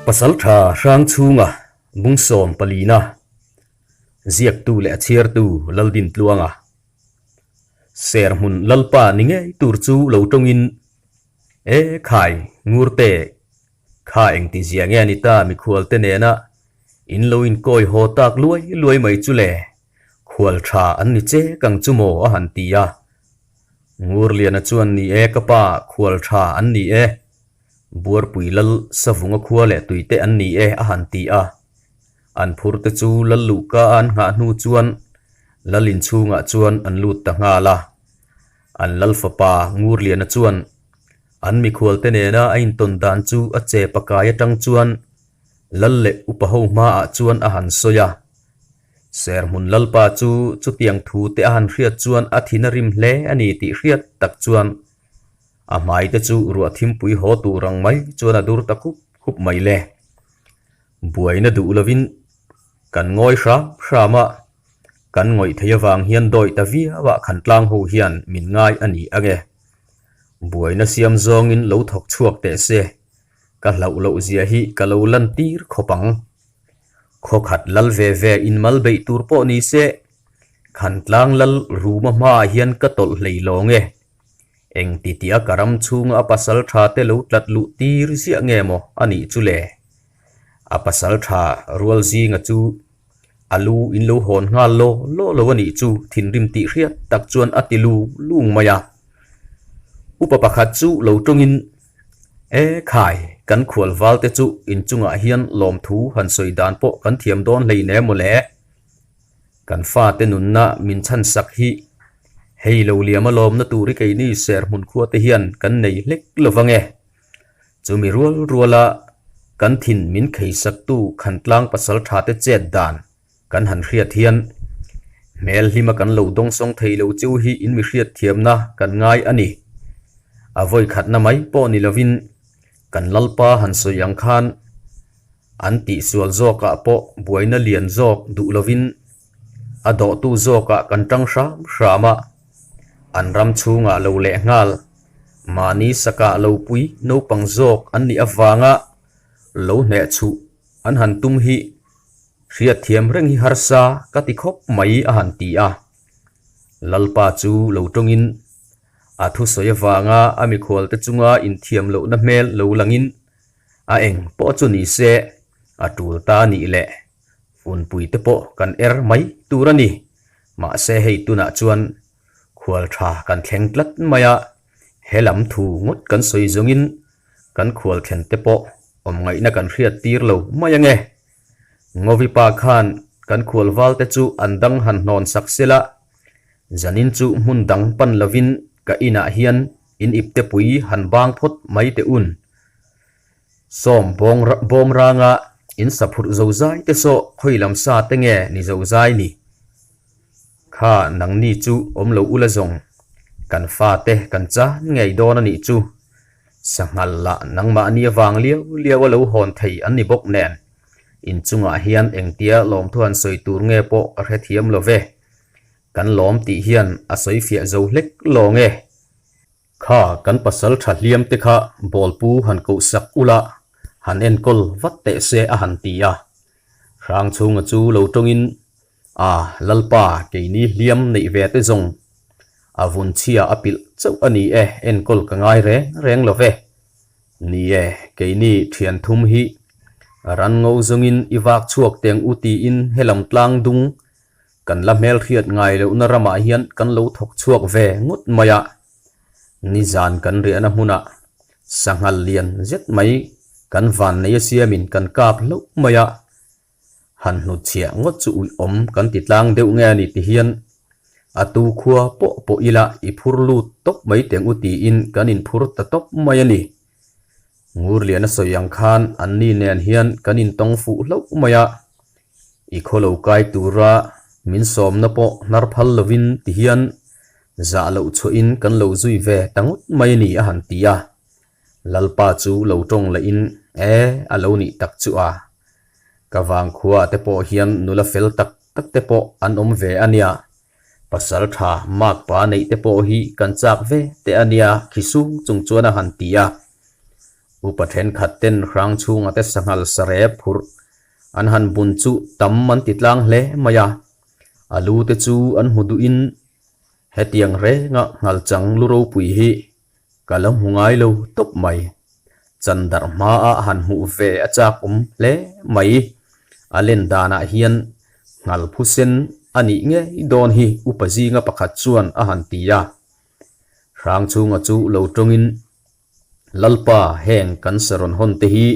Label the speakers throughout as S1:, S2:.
S1: pasal tha rang chunga bung som palina ziak tu le chiar tu laldin tluanga ser hun lalpa ninge tur chu lo tongin e khai ngurte kha eng ti zia nge ni ta mi khual te ne na in lo in koi ho tak luai mai chu le khual tha an ni che kang chu mo a han ti ya ngur lian a chuan ni e ka pa khual tha an ni e buar puilal savunga khuale tuite an ni e a han ti a an phur te chu lalu ka an nga nu chuan lalin chunga chuan an lut ta nga la an lal fa pa ngur lian a chuan an mi khual te ne na ain ton dan chu a che pakaya tang chuan lal le upaho ma a chuan a han soya ser mun lal pa chu tiang thu te a han hriat chuan a thinarim hle ani ti hriat tak chuan a mai te chu ruwa thim pui ho tu rang mai chuan a dur ta khup mai le buaina du lovin kan ngoi ma kan ngoi theiawang hian doi ta via wa khan tlang ho hian min ngai ani age buaina siam zong in lo thok chuak te se ka lo zia hi ka lo lan tir khopang kho khat lal ve in mal bei tur po ni se khan tlang lal ruma ma hian ka tol leilonge eng titia karam chung a pasal tha te lo tlat lu tir sia nge mo ani chule a pasal tha rual zinga chu alu in lo hon nga lo ani chu thin rim ti hriat tak chuan atilu lung maya upa pakhat chu lo tongin e khai kan khual wal te chu in chunga hian lom thu han soi dan po kan thiam don lei ne mo le kan fa te nun na min chan sak hi hei lo liam alom na turi kai ni ser mun khuwa te hian kan nei lek lovange chumi ruala kan thin min khei sak tu khan tlang pasal tha te chet dan kan han hriat hian mel hima kan lo dong song thei lo chu hi in mi hriat thiam na kan ngai ani avoi khat na mai po ni lovin kan lalpa han soyang khan an ti sual zoka po buaina lian zok du lovin ado tu zoka kan tang shama an ram chunga lo le ngal mani saka lo pui no pang zok an ni awanga lo ne chu an han tum hi hriat thiam reng hi harsa ka ti khop mai a han ti a lalpa chu lo tongin a thu soyawanga ami khol te chunga in thiam lo na mel lo langin a eng po chu ni se a tul ta ni le fun pui te po kan mai turani ma se hei tuna chuan khual tha kan thleng tlat maya helam thu ngot kan soi zongin kan khual thlen te po om ngai na kan hriat tir lo maya nge ngovi pa khan kan khual wal te chu andang han non saksela zanin chu mun dang pan lovin ka ina hian in ipte pui han bang phot mai te un som bom ranga in saphur zozai te so khoilam sa te nge ni zozai ni kha nang ni chu om lo ula zong kan fa te kan cha ngei don ani chu sangal la nang ma ni wang liaw lo hon thei an ni bok nen in chunga hian engtia lom thuan soi tur nge po a re thiam lo ve kan lom ti hian a soi fia zo hlek lo nge kha kan pasal tha hliam te kha bolpu han ko sak ula han en kol wat te se a han ti ya rang chunga chu lo tongin a lalpa ke ni hliam nei ve te zong avun chia apil chau ani en kol ka ngai reng lo ve ni ke ni thian thum hi ran ngo zongin iwak chuak teng uti in helam tlang dung kan la mel khiat ngai lo na rama hian kan lo thok chuak ve ngut maya ni zan kan ri ana huna sangal lian zet mai kan van nei siamin kan kap lo maya han nu chia ngot chu ui om kan ti tlang deuh nge ni ti hian atu khuwa po ila i phur lu tok mai teng uti in kan in phur ta top mai ani ngur lian a soyang khan an ni nen hian kan in tong fu lo maya i kholo kai tura min som na po nar phal lovin ti hian za lo chu in kan lo zui ve tangut mai ni a han tia lalpa chu lo tong la in a lo ni tak chu a kawang khuwa te po hian nula fel tak te po an om ve ania pasal tha mak pa nei te po hi kan chak ve te ania khisung chung chuana han tia upathen khatten rang chunga te sangal sarep phur an han bun chu tam man titlang hle maya alu te chu an hudu in hetiang re nga ngal chang lu ro pui hi kalam hungai lo top mai chandar ma a han hu ve achak le mai alen dana hian ngal phusen ani nge don hi upazi nga pakhat chuan a han tia rang chunga chu lo tongin lalpa heng kan saron hon te hi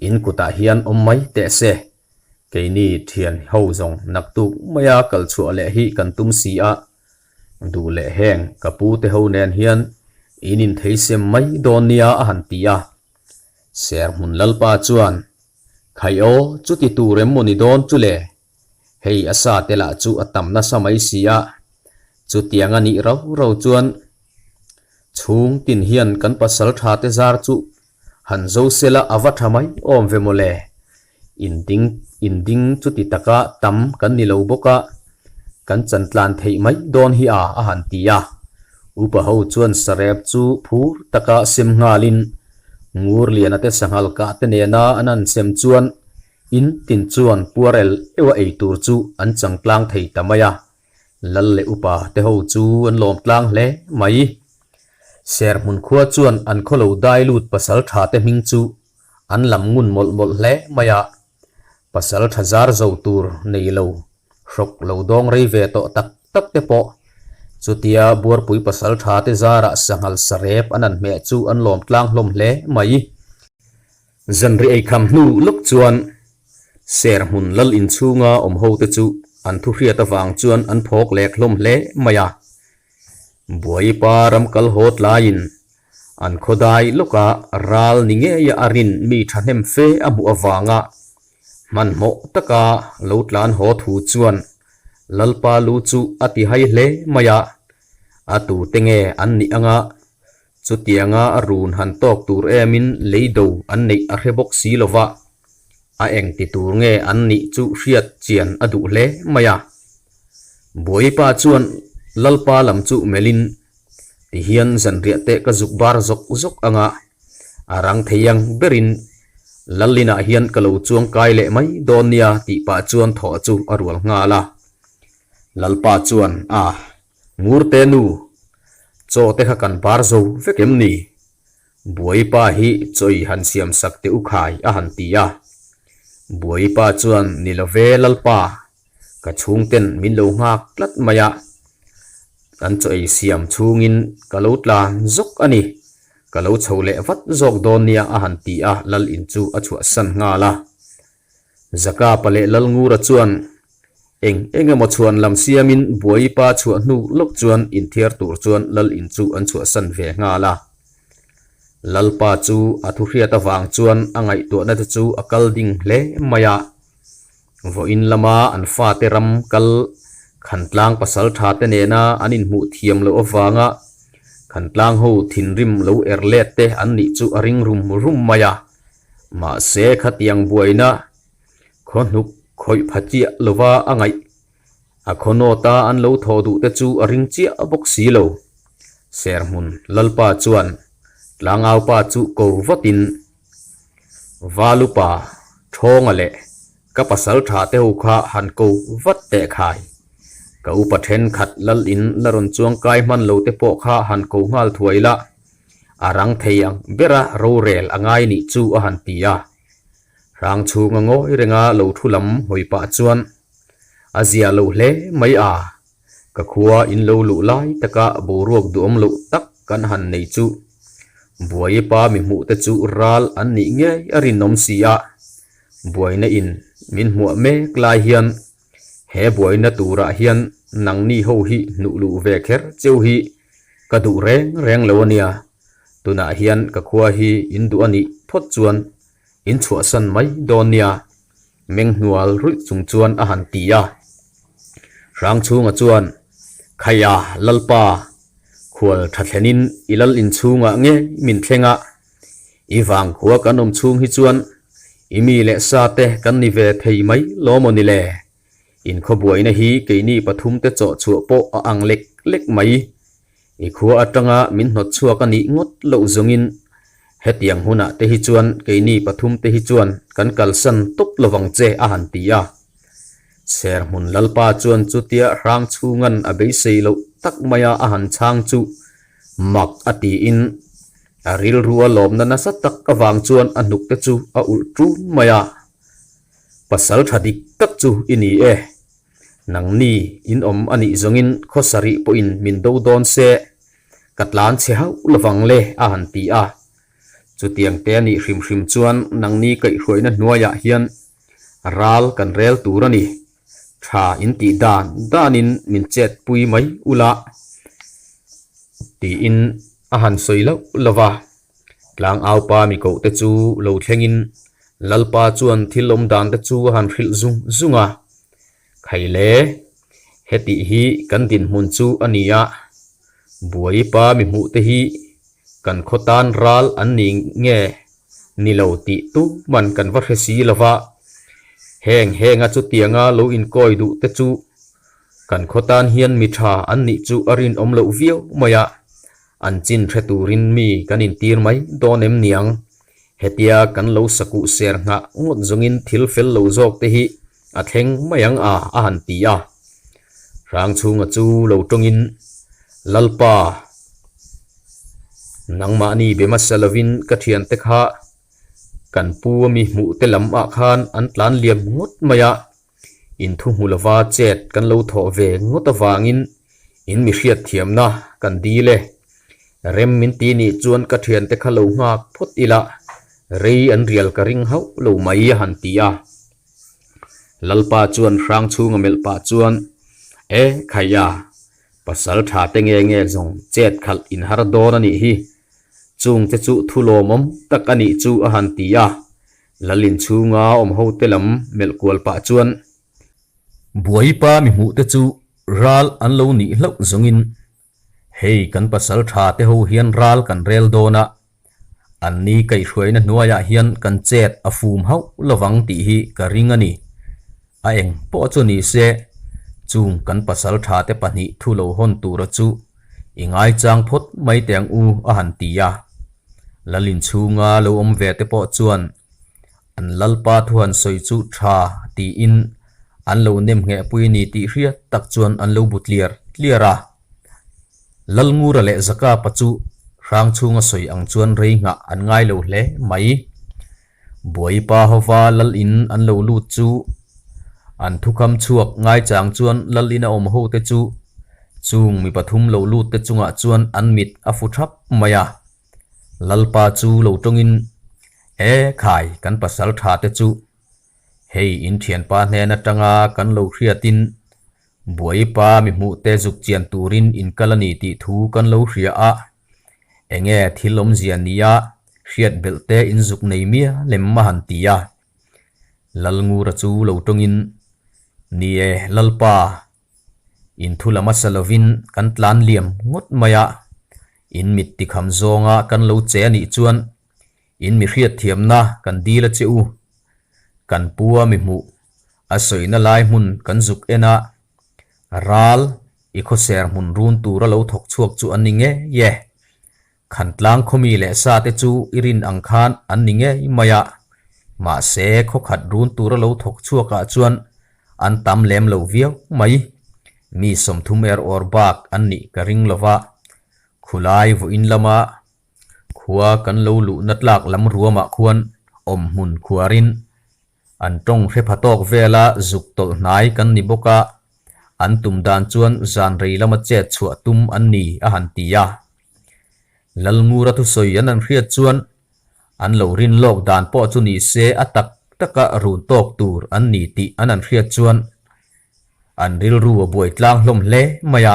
S1: in kuta hian mai te se keini thian ho zong naktu maya kal chu le hi kan tum si a du le heng kapu te ho nen hian inin theisem mai don nia a han tia ser mun lalpa chuan khaio chuti tu rem moni don chu le hei asa tela chu atam na samai sia chu tianga ni ro chuan chung tin hian kan pasal tha te zar chu han zo sela awathamai om ve mole inding chuti taka tam kan ni lo boka kan chantlan thei mai don hi a han tia upa ho chuan sarep chu phur taka sim ngalin ngur lian ate sangal ka te ne na anan sem chuan in tin chuan puarel ewa ei tur chu an changtlang thei tamaya lal le upa te ho chu an lom tlang hle mai ser mun khua chuan an kholo dai lut pasal tha te ming chu an lam ngun mol hle maya pasal thazar zo tur nei lo rok lo dong rei ve to tak te po chutia bur pui pasal tha te zara sangal sarep anan me chu an lom tlang hlom hle mai zanri ei kham hnu luk chuan ser hun lal in chunga ho te chu an thu hria ta wang chuan an phok lek hlom hle maya buai param kal hot lain an khodai loka ral ninge ya arin mi thanem fe abu awanga man mo taka lotlan ho thu chuan lalpa lu chu ati hai hle maya atu tenge an ni anga chutianga arun han tok tur emin leido an nei a rebok si lova a eng ti tur nge an ni chu hriat chian adu hle maya buai pa chuan lalpa lam chu melin ti hian zan ria te ka zuk bar zok anga arang theyang berin lallina hian kalo chuang kai le mai donia ti pa chuan tho chu arwal nga la lalpa chuan a murte nu cho te kha kan bar zo vekem ni buai pa hi choi han siam sak te u khai a han tia buai pa chuan nilove lalpa ka chung ten min lo ngak tlat maya an choi siam chungin kalotlan zok ani kalo chole vat zok don nia a han ti a lal in chu a chu san nga la zaka pale lal ngura chuan enge mo chuan lam siamin buai pa chu nu lok chuan in thiar tur chuan lal in chu an chu san ve nga la lal pa chu a thu hria ta wang chuan angai to na chu akal ding hle maya vo in lama an fa te ram kal khantlang pasal tha te ne na anin mu thiam lo awanga khantlang ho thin rim lo erlet te an ni chu aring rum maya ma se khatiang buaina khonuk khoi phachia lova angai a khono ta an lo thodu te chu aring chia bok si lo sermun lalpa chuan tlangau pa chu ko votin valupa thongale ka pasal tha te ho kha han ko vat te khai ka upathen khat lal in laron chuang kai man lo te po kha han ko ngal thuaila arang theyang bera ro rel angai ni chu a han tia rang chunga ngoi renga lo thulam hoipa chuan azia lo hle mai a ka khuwa in lo lu lai taka boruak duam lo tak kan han nei chu buai pa mi mu te chu ral an ni nge arin nom sia buai na in min mu me klai hian he buai na tura hian nang ni ho hi nu lu ve kher cheu hi ka du reng lo ania tuna hian ka khuwa hi in du ani thot chuan in chua san mai donia meng nual ru chung chuan a han tia rang chunga chuan khaya lalpa khwal thathenin ilal in chunga nge min thlenga iwang khuwa kanom chung hi chuan imi le sa te kan ni ve thei mai lomoni le in khobuai na hi keini pathum te cho chu po a ang lek mai i khuwa atanga min hnot chuak ani ngot lo zongin hetiang huna te hi chuan keini pathum te hi chuan kan kalsan top lawang che a han tia ser mun lalpa chuan chutia rang chungan a be seilo tak maya a han chang chu mak ati in aril ruwa lom na sa tak awang chuan anuk te chu a ul tru maya pasal thadik tak chu ini e nang ni in om ani zongin khosari po in min do don se katlan che hau lawang le a han ti a chu tiang te ni hrim hrim chuan nang ni kai hroina hnuaya hian ral kan rel turani tha in ti danin min chet pui mai ula ti in a han soilo lova tlang au pa mi ko te chu lo thlengin lalpa chuan thilom dan te chu han hril zunga khaile heti hi kan din mun chu ania buai pa mi mu te hi kan khotan ral an ning nge nilo ti tu man kan va resi lova henga chu tianga lo in koi du te chu kan khotan hian mi tha an ni chu arin om lo viau maya an chin the turin mi kan in tir mai donem niang hetia kan lo saku ser nga ngot zongin thil fel lo jok te hi a thleng mayang a han tia rang chunga chu lo tongin lalpa nangma ni bema salavin ka thian te kha kan pu mi mu te lam a khan an tlan liam ngot maya in thu hulawa chet kan lo tho ve ngot awangin in mi hriat thiam na kan di le rem min ti ni chuan ka thian te kha lo ngak phot ila rei an rial ka ring hau lo mai han tia lalpa chuan rang chunga melpa chuan e khaya pasal tha te nge zong chet khal in har don ani hi chung te chu thulomom tak ani chu a han tia lalin chunga om ho te lam mel kwal pa chuan buai pa mi mu te chu ral an lo ni hlo zongin hei kan pasal tha te ho hian ral kan rel dona an ni kai hruaina hnuaya hian kan chet a fum ho lawang ti hi ka ring ani a eng po chu ni se chung kan pasal tha te pani thulo hon tura chu ingai chang phot mai teng u a han tia lalin chunga lo om ve te po chuan an lalpa thuan soi chu tha ti in an lo nem nge pui ni ti hria tak chuan an lo butliara lalngura le zaka pachu rang chunga soi ang chuan rei nga an ngai lo hle mai buai pa hova lal in an lo lut chu an thukam chuak ngai chang chuan lal in a om ho te chu chung mi pathum lo lut te chunga chuan an mit a fu thap maya lalpa chu lo tongin e khai kan pasal tha te chu hei in thian pa hne na tanga kan lo hriatin buai pa mi mu te juk chian turin in kalani ti thu kan lo hria a enge thilom ziania hriat belte in juk nei mia lemma han tia lalngur chu lo tongin ni e lalpa in thulama salovin kan tlan liam ngot maya in mit ti kham zonga kan lo che ani chuan in mi hriat thiam na kan dila cheu kan puwa mi mu a soina lai mun kan juk ena ral i khoser mun run tura lo thok chuak chu aninge ye khan tlang khomi le sa te chu irin angkhan aninge maya ma se kho khat run tura lo thok chuaka chuan an tam lem lo viau mai mi som thumer or bak anni ka ring lova khulai vo in lama khuwa kan lo lu natlak lam ruama khuan om mun khuarin an tong hre phatok vela zuk tol nai kan ni boka an tum dan chuan zan rei lama che chua tum an ni a han tia lalngura thu soi an hriat chuan an lo rin lok dan po chu ni se atak taka run tok tur an ni ti an hriat chuan an ril ru buai tlang hlom hle maya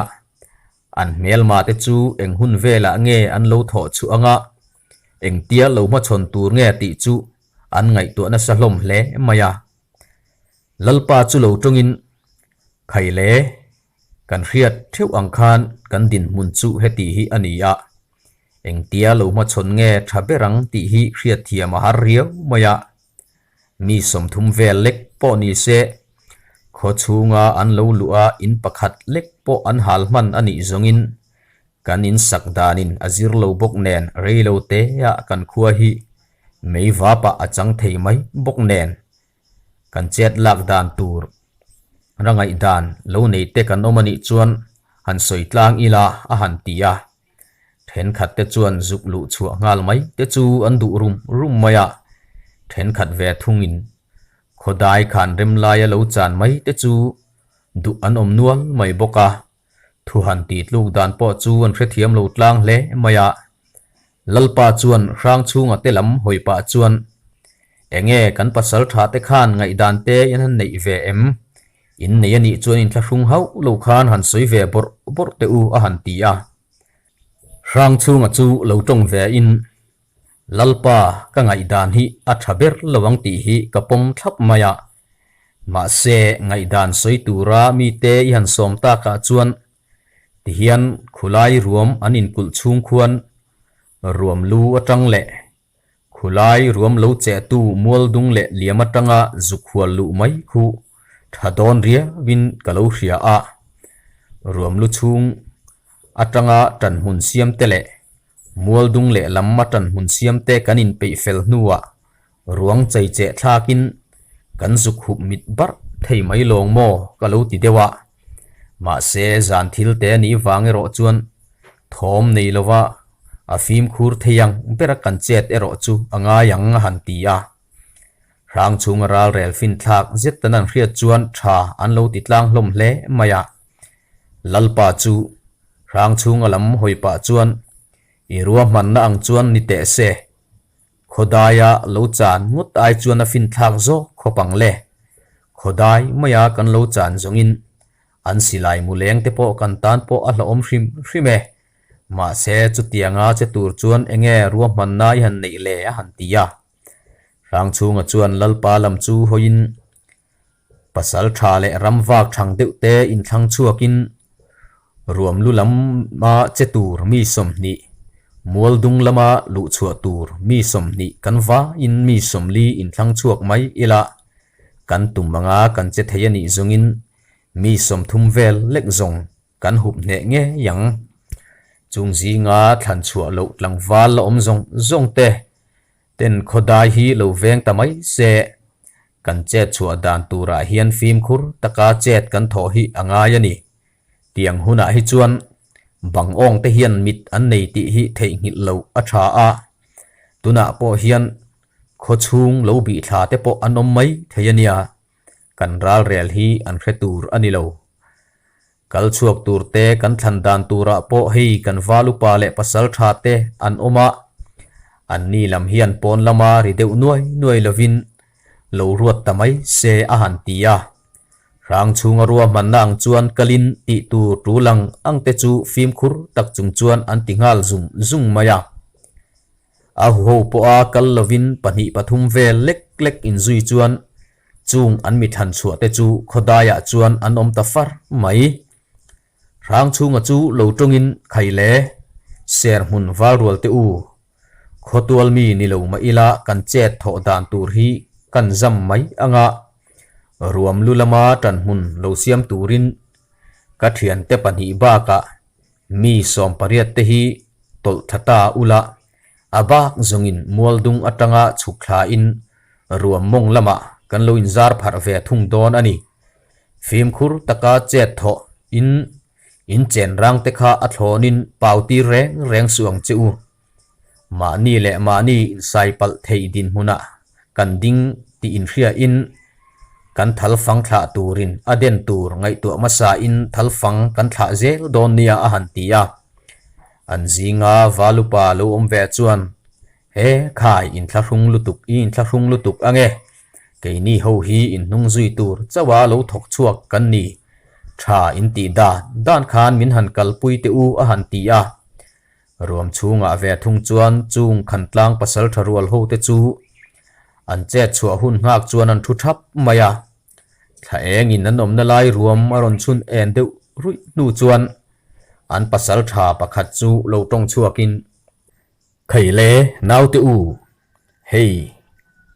S1: an mel ma te chu eng hun vela nge an lo tho chu anga eng tia lo ma chon tur nge ti chu an ngai to na sa hlom hle maya lalpa chu lo tongin khaile kan hriat theu angkhan kan din mun chu heti hi ania eng tia lo ma chon nge thaberang ti hi hriat thiam a har riau maya mi som thum vel lek po ni se kho chunga an lo lua in pakhat lek po an halman ani zongin kan in sak danin azir lo bok nen rei lo te ya kan khua hi mei vapa achang thei mai bok nen kan chet lak dan tur rangai dan lo nei te kan omani chuan han soi tlang ila a han tia then khat te chuan zuk lu chua ngal mai te chu an du rum maya then khat ve thungin khodai khan rem lai lo chan mai te chu du an om nual mai boka thu han ti tluk dan po chu an hre thiam lo tlang hle maya lalpa chuan rang chunga te lam hoi pa chuan enge kan pasal tha te khan ngai dan te yan han nei ve em in nei ani chuan in thlung hau lo khan han soi ve bor te u a han ti a rang chunga chu lo tong ve in lalpa ka ngai dan hi a thaber lawang ti hi kapom thlap maya ma se ngai dan soi tura mi te i han som ta ka chuan ti hian khulai ruam anin kul chung khuan ruam lu atang le khulai ruam lo che tu mual dung le liam atanga zukhual lu mai khu thadon ria win kalo hria a ruam lu chung atanga tan hun siam te le mual dung le lamma tan hun siam te kanin pe fel nuwa ruang chei che thlakin kan zukhu mit bar thei mai long mo kalo ti dewa ma se zan thil te ni wange ro chuan thom nei lova a fim khur theyang bera kan chet ero chu anga yang han ti a rang chung ral rel fin thak zet tanan hriat chuan tha an lo ti tlang hlom hle maya lalpa chu rang chung alam hoi pa chuan i ruwa man na ang chuan ni te se khodaya lo chan ngut ai chuan a fin thak zo khopang le khodai maya kan lo chan zongin an silai muleng te po kan tan po a hlom hrim ma se chu tianga che tur chuan enge ruwa man na han nei le a han tia rang chunga chuan lalpa lam chu hoin pasal tha le ramwak thang deuh te in thang chuakin ruam lu lam ma che tur mi som ni mual dung lama lu chua tur mi som ni kanwa in mi som li in thang chuak mai ila kan tumanga kan che theyani zongin mi som thum vel lek zong kan hup ne nge yang chung zi nga than chua lo tlang wal la om zong te ten khodai hi lo veng tamai se kan che chua dan tura hian phim khur taka chet kan tho hi anga yani tiang huna hi chuan bang ong te hian mit an nei ti hi thei ngil lo a tha a tuna po hian kho chung lo bi thla te po anom mai theyania kan ral rel hi an hretur ani lo kal chuak tur te kan thlan dan tura po hei kan valu pa le pasal tha te an oma an ni lam hian pon lama ri deuh nuai lovin lo ruat tamai se a han tia rang chunga ruwa man nang chuan kalin ti tu tulang ang te chu phim khur tak chung chuan an tingal zung maya a ho po a kal lovin pani pathum vel lek in zui chuan chung an mi than chua te chu khodaya chuan an om ta far mai rang chunga chu lo tongin khaile ser mun walrual te u khotual mi ni lo ma ila kan chet tho dan tur hi kan zam mai anga ruam lulama tan hun lo siam turin ka thian te pani ba ka mi som pariat te hi tol thata ula abak zongin mualdung atanga chukla in ruam mong lama kan lo in zar phar ve thung don ani phim khur taka chet tho in chen rang te kha athlonin pauti reng suang cheu mani le mani sai pal thei din huna kan ding ti in hria in kan thal fang thla turin aden tur ngai tu masa in thal fang kan thla zel don nia a han tia an zinga valupa lo om ve chuan he khai in thlahung lutuk ange keini ho hi in nung zui tur chawa lo thok chuak kan ni tha in ti dan khan min han kalpui te u a han tia ruam chunga ve thung chuan chung khan tlang pasal tharual ho te chu an che chua hun ngak chuan an thu thap maya tha eng in an om na lai ruam aron chun en deuh rui nu chuan an pasal tha pakhat chu lo tong chuakin khaile nau te u hei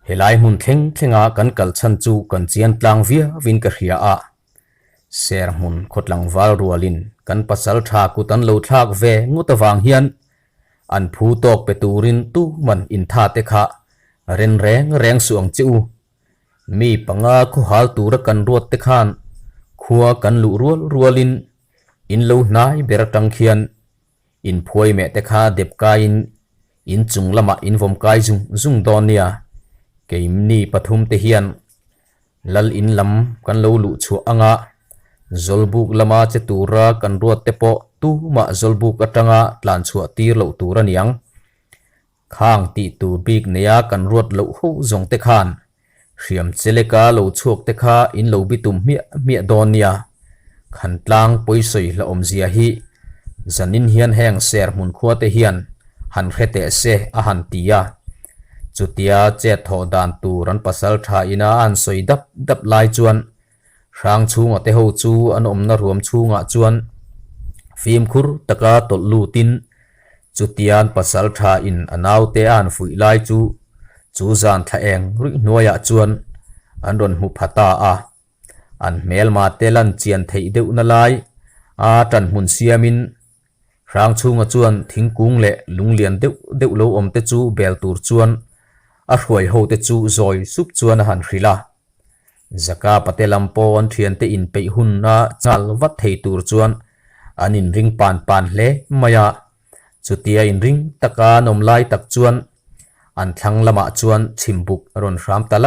S1: helai mun thenga kan kal chan chu kan chian tlang via win ka hria a ser mun khotlang wal rualin kan pasal tha ku tan lo thak ve ngutawang hian an phu tok peturin tu man in tha te kha ren reng suang chu mi panga khu hal tur kan ruat te khan khuwa kan lu rualin in lo nai ber tang khian in phoi me te kha dep ka in chung lama in vom kai zung don nia keim ni pathum te hian lal in lam kan lo lu chu anga zolbuk lama che tura kan ruat te po tu ma zolbuk atanga tlan chua tir lo tura niang khang ti tur bik neya kan ruat lo ho zong te khan hriam cheleka lo chuak te kha in lo bitum mi don nia khan tlang poisoi la om zia hi zanin hian heng ser mun khua te hian han khete se a han tia chutia che tho dan tu ran pasal tha ina an soi dap lai chuan rang chunga te ho chu an omna ruam chunga chuan phim khur taka tol lutin chutian pasal tha in anaw te an fui lai chu zan tha eng ri noya chuan an ron hu phata a an mel ma te lan chian thei deuh na lai a tan mun siamin rang chunga chuan thingkung le lunglian deuh lo om te chu bel tur chuan a hruai ho te chu zoi sup chuan a han hrila zaka patelam pon thian te in pe hun na chal wat thei tur chuan anin ring pan hle maya chutia in ring taka nom lai tak chuan an thlang lama chuan chimbuk ron ram ta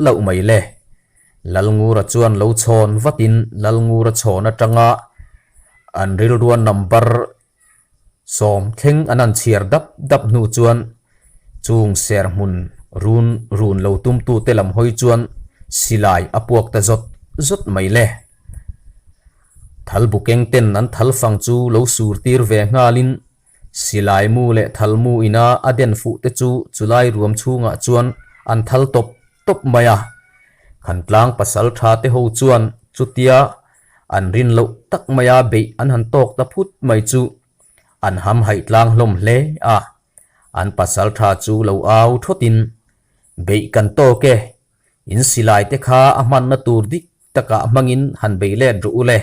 S1: lo mai le lalngura chuan lo chon vatin lalngura chona tanga an ril ruan number som thleng anan chiar dap nu chuan chung ser mun run lo tum tu te lam hoi chuan silai apuak ta zot mai le thal bukeng ten nan thal fang chu lo sur tir ve ngalin silai mu le thal mu ina aden fu te chu chulai ruam chunga chuan an thal top maya khan tlang pasal tha te ho chuan chutia an rin lo tak maya be an han tok ta phut mai chu an ham hai tlang hlom hle a an pasal tha chu lo au thotin be kan to ke in silai te kha aman na tur dik taka mangin han be le ru le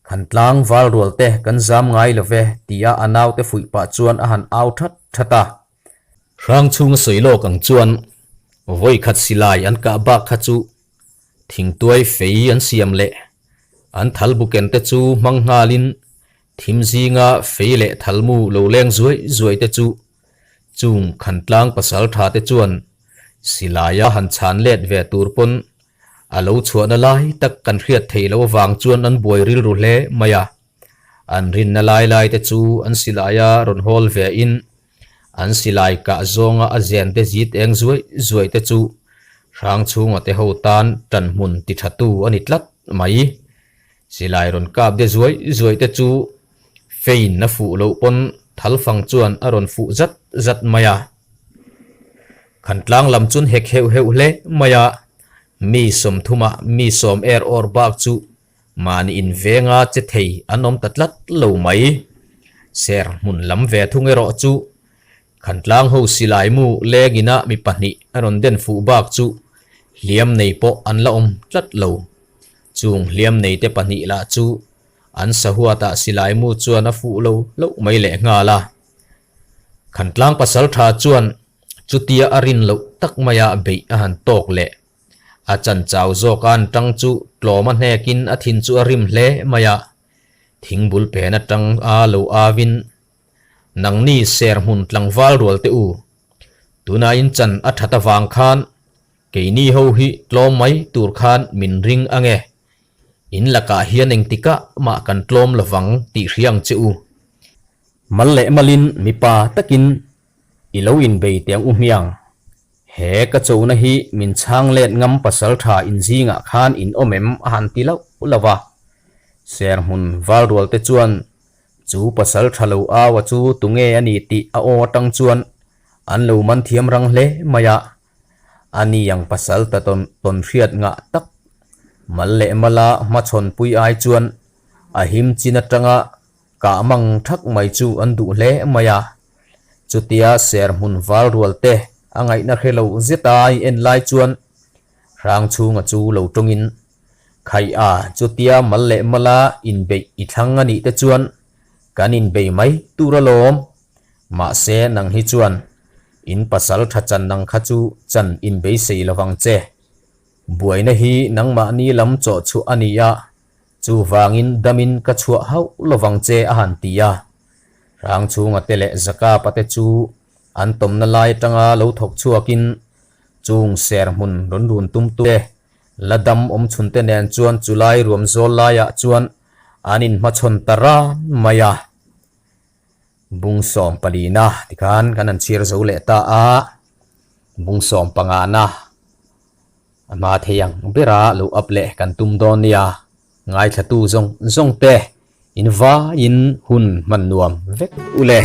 S1: khan tlang wal rual te kan zam ngai love tia anaw te fui pa chuan a han au thata rang chung soilo kang chuan voi khat silai an ka ba kha chu thing tuai fei an siam le an thal buken te chu manghalin thim zinga fei le thalmu lo leng zuai te chu chung khan tlang pasal tha te chuan silaya han chan let ve turpon alo chuana lai tak kan hriat theilo wang chuan an boi ril ru hle maya an rin na lai te chu an silaya ron hol ve in an silai ka zonga a zen te zit eng zuai te chu rang chunga te ho tan tan mun ti thatu ani tlat mai silai ron kap de zuai te chu fein na fu lo pon thal fang chuan a ron fu zat maya khan tlang lam chun hek heu hle maya mi som thuma mi som or bak chu man in venga che thei anom tatlat lo mai ser mun lam ve thungero chu khan tlang ho silai mu legina mi pahni aron den fu bak chu liam nei po an la om tlat lo chung liam nei te pahni la chu an sahuata silai mu chuan a fu lo mai le nga la khan tlang pasal tha chuan chutia arin lo tak maya be a han tok le a chan chaw zo kan tang chu tloma hnekin a thin chu arim hle maya thingbul pe na tang a lo awin nang ni ser mun tlangwal rol te u tuna in chan a thata wang khan keini ho hi tlom mai tur khan min ring ange in laka hian eng tika ma kan tlom lawang ti hriang che u malle malin mipa takin ilo in be tiang umhiang he ka chona hi min chang let ngam pasal tha in zinga khan in omem han tilo lawa ser hun wal rol te chuan chu pasal thalo awa chu tunge ani ti a o tang chuan an lo man thiam rang hle maya ani yang pasal ta ton hriat nga tak malle mala ma chon pui ai chuan a him china tanga ka mang thak mai chu an du hle maya chutia ser mun wal rol te angai na khelo zetai en lai chuan rang chunga chu lo tongin khai a chutia malle mala in be I thang ani te chuan kan in be mai tura lom ma se nang hi chuan in pasal thachan nang kha chu chan in be sei lawang che buaina hi nang ma ni lam cho chu ania chu wangin damin ka chua hau lawang che a han tia rang chunga tele zaka pate chu an tom na lai tanga lo thok chuakin chung ser mun ron run tum tu ladam chun te nen chuan chulai ruam zol laia chuan anin ma chon tara maya bung som palina tikhan kanan chir zo le ta a bung som panga na ama theyang bera lo aple kan tum don nia ngai thatu zong te in va in hun man nuam vek ule